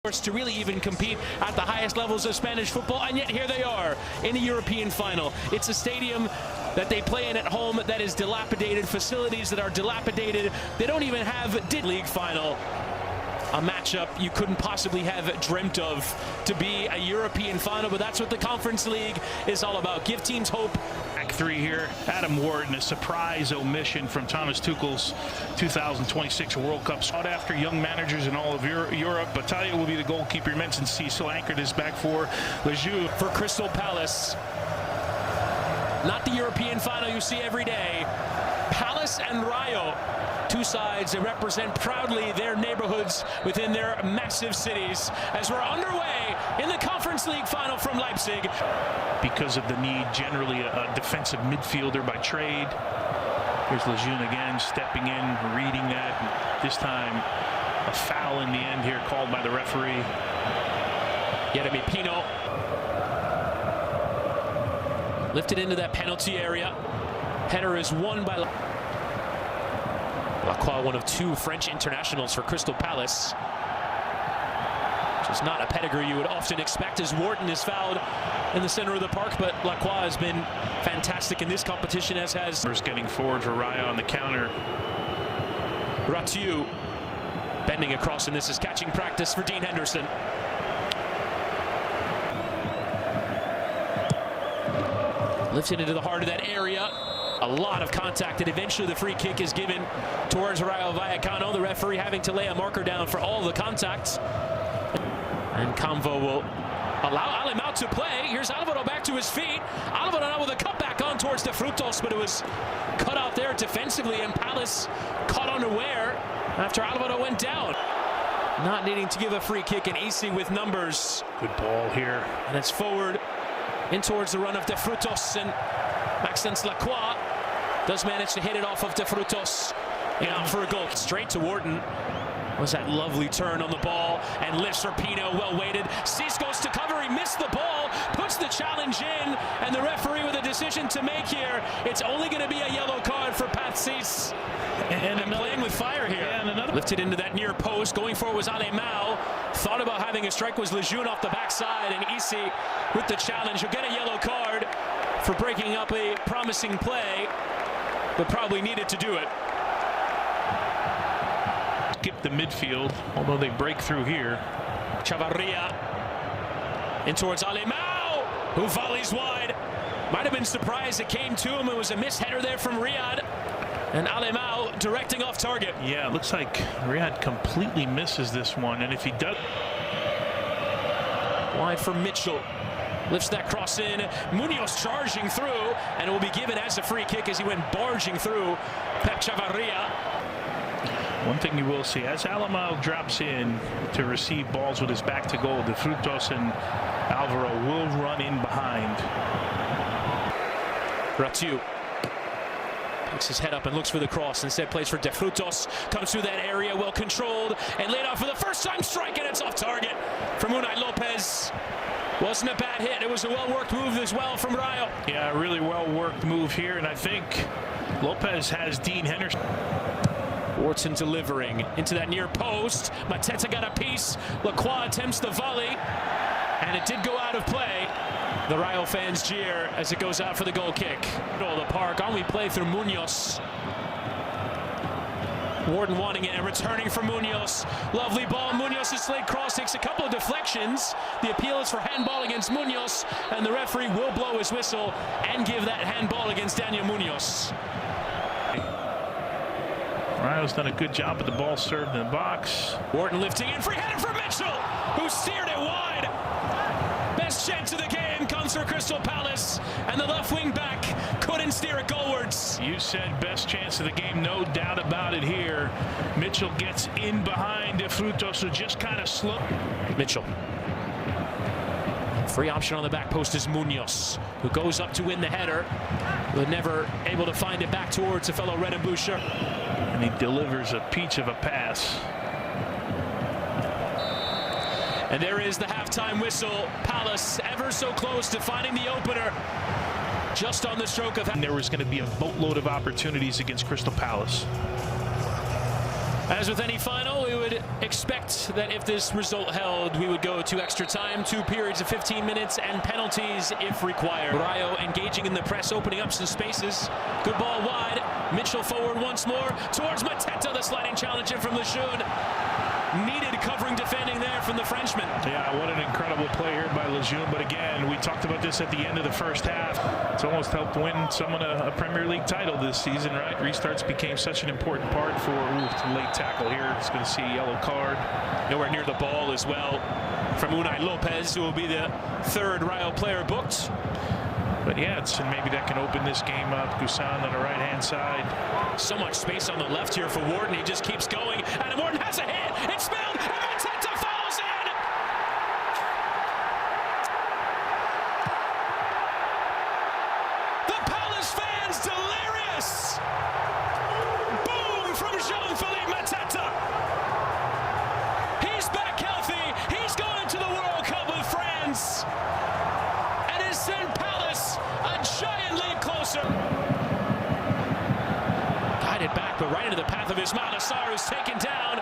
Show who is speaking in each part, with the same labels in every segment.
Speaker 1: to really even compete at the highest levels of Spanish football, and yet here they are in the European final. It's a stadium that they play in at home that is dilapidated, facilities that are dilapidated. They don't even have a league final. A matchup you couldn't possibly have dreamt of to be a European final, but that's what the Conference League is all about. Give teams hope.
Speaker 2: Act 3 here. Adam Wharton, a surprise omission from Thomas Tuchel's 2026 World Cup. Sought after young managers in all of Europe. Battaglia will be the goalkeeper. You mentioned Cecil anchored his back for Lejeune.
Speaker 1: For Crystal Palace, not the European final you see every day. Palace and Rayo, two sides that represent proudly their neighborhoods within their massive cities, as we're underway in the Conference League final from Leipzig.
Speaker 2: Because of the need, generally a defensive midfielder by trade. Here's Lejeune again, stepping in, reading that. This time, a foul in the end here called by the referee.
Speaker 1: Yeremy Pino lifted into that penalty area. Header is won by Lacroix, one of two French internationals for Crystal Palace. Just not a pedigree you would often expect, as Wharton is fouled in the center of the park, but Lacroix has been fantastic in this competition, as has.
Speaker 2: Getting forward for Raya on the counter.
Speaker 1: Ratiu bending across, and this is catching practice for Dean Henderson. Lifted into the heart of that area. A lot of contact, and eventually the free kick is given towards Rayo Vallecano. The referee having to lay a marker down for all the contacts. And Camvo will allow Alemão to play. Here's Alvaro back to his feet. Alvaro now with a cutback on towards De Frutos, but it was cut out there defensively, and Palace caught unaware after Alvaro went down. Not needing to give a free kick, and Isi with numbers.
Speaker 2: Good ball here.
Speaker 1: And it's forward in towards the run of De Frutos, and Maxence Lacroix does manage to hit it off of De Frutos and for a goal. Straight to Wharton. Was that lovely turn on the ball, and lifts for Pino, well weighted. Cease goes to cover, he missed the ball, puts the challenge in, and the referee with a decision to make here. It's only going to be a yellow card for Pat Cease. And playing with fire here.
Speaker 2: Yeah,
Speaker 1: lifted into that near post, going for it was Alemão. Thought about having a strike, was Lejeune off the backside, and Isi with the challenge. He'll get a yellow card for breaking up a promising play, but probably needed to do it.
Speaker 2: Skip the midfield, although they break through here.
Speaker 1: Chavarria in towards Alemão, who volleys wide. Might have been surprised it came to him. It was a misheader there from Riyad, and Alemão directing off target.
Speaker 2: Yeah, it looks like Riyad completely misses this one, and if he does,
Speaker 1: wide for Mitchell. Lifts that cross in. Munoz charging through, and it will be given as a free kick as he went barging through Pep Chavarria.
Speaker 2: One thing you will see, as Alemão drops in to receive balls with his back to goal, De Frutos and Alvaro will run in behind.
Speaker 1: Ratiu picks his head up and looks for the cross. Instead plays for De Frutos. Comes through that area, well controlled, and laid off for the first time strike, and it's off target from Unai Lopez. Wasn't a bad hit. It was a well-worked move as well from Rayo.
Speaker 2: Yeah, a really well-worked move here, and I think Lopez has Dean Henderson.
Speaker 1: Wharton delivering into that near post. Mateta got a piece. Lacroix attempts the volley, and it did go out of play. The Rayo fans jeer as it goes out for the goal kick. Middle of the park, on we play through Munoz. Wharton wanting it and returning for Munoz. Lovely ball. Munoz's slate cross takes a couple of deflections. The appeal is for handball against Munoz, and the referee will blow his whistle and give that handball against Daniel Munoz.
Speaker 2: Rayo's done a good job with the ball served in the box.
Speaker 1: Wharton lifting in, free header for Mitchell, who steered it wide. Best chance of the game comes for Crystal Palace, and the left wing back couldn't steer it goalwards.
Speaker 2: You said best chance of the game, no doubt about it here. Mitchell gets in behind De Frutos, who just kind of slow.
Speaker 1: Mitchell. Free option on the back post is Munoz, who goes up to win the header, but never able to find it back towards a fellow red and blue shirt.
Speaker 2: And he delivers a peach of a pass.
Speaker 1: And there is the halftime whistle. Palace ever so close to finding the opener, just on the stroke of.
Speaker 2: And there was going to be a boatload of opportunities against Crystal Palace.
Speaker 1: As with any final, we would would expect that if this result held, we would go to extra time, 2 periods of 15 minutes, and penalties if required. Rayo engaging in the press, opening up some spaces. Good ball wide. Mitchell forward once more towards Mateta, the sliding challenge in from Lejeune. Needed covering defending there from the Frenchman.
Speaker 2: Yeah, what an incredible play here by Lejeune. But again, we talked about this at the end of the first half. It's almost helped win someone a Premier League title this season, right? Restarts became such an important part for late tackle here. It's going to see a yellow card.
Speaker 1: Nowhere near the ball as well from Unai Lopez, who will be the 3rd Rayo player booked.
Speaker 2: But yeah, and maybe that can open this game up. Gusan on the right-hand side.
Speaker 1: So much space on the left here for Wharton. He just keeps going. And Wharton has a hit. It's spilled. And Mateta follows in. The Palace fans delirious. Boom from Jean-Philippe Mateta. He's back healthy. He's going to the World Cup with France. And has sent Palace a giant leap closer. Guided back, but right into the path of Ismail Assar, who's taken down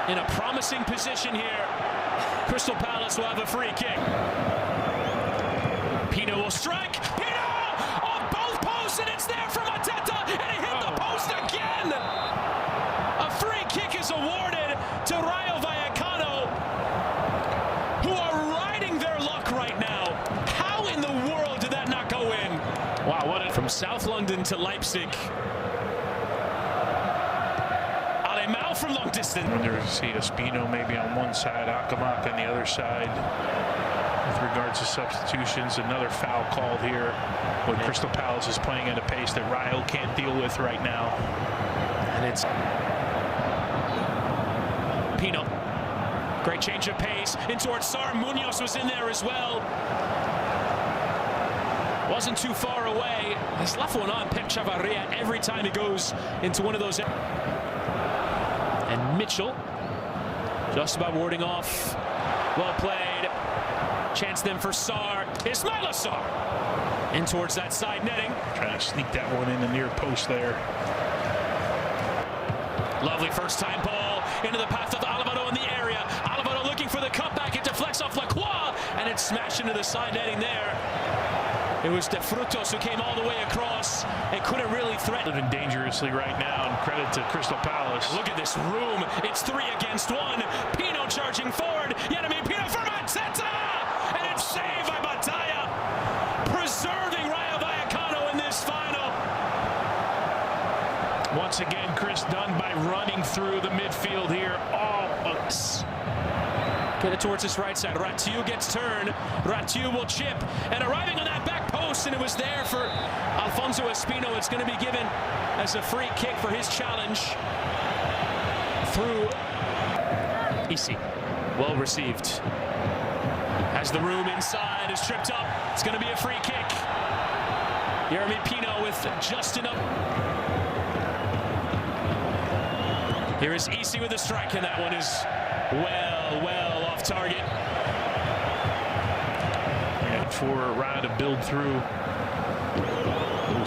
Speaker 1: in a promising position here. Crystal Palace will have a free kick. Pino will strike. Pino on both posts, and it's there for Mateta, and it hit the post again. A free kick is awarded to Rayo Vallecano, who are riding their luck right now. How in the world did that not go in? Wow, what a... From South London to Leipzig. Alemão from long distance.
Speaker 2: Wonder to see Espino maybe on one side, Akamak on the other side. With regards to substitutions, another foul called here when Crystal Palace is playing at a pace that Rayo can't deal with right now.
Speaker 1: And it's Pino. Great change of pace in towards Sar. Munoz was in there as well. Wasn't too far away. He's left one on Pep Chavarria every time he goes into one of those. And Mitchell just about warding off. Well played. Chance then for Sar. Ismail Assar in towards that side netting.
Speaker 2: Trying to sneak that one in the near post there.
Speaker 1: Lovely first time ball into the path of Alvaro in the area. Alvaro looking for the cutback. It deflects off Lacroix and it's smashed into the side netting there. It was De Frutos who came all the way across and couldn't really threaten.
Speaker 2: Living dangerously right now, and credit to Crystal Palace.
Speaker 1: Look at this room. It's 3 against 1. Pino charging forward. Yeremy Pino for Mateta! And it's saved by Batalla. Preserving Rayo Vallecano in this final.
Speaker 2: Once again, Chris done by running through the midfield here. All books.
Speaker 1: Get it towards his right side. Ratiu gets turned. Ratiu will chip. And arriving on that back post, and it was there for Alfonso Espino. It's going to be given as a free kick for his challenge through Isi. Well received. As the room inside is tripped up, it's going to be a free kick. Yeremy Pino with just enough. Here is Isi with a strike, and that one is well off target.
Speaker 2: And for Rayo to build through.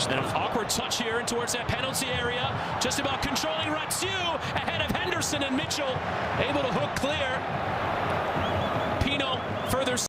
Speaker 1: And an awkward touch here in towards that penalty area. Just about controlling Ratiu ahead of Henderson, and Mitchell able to hook clear.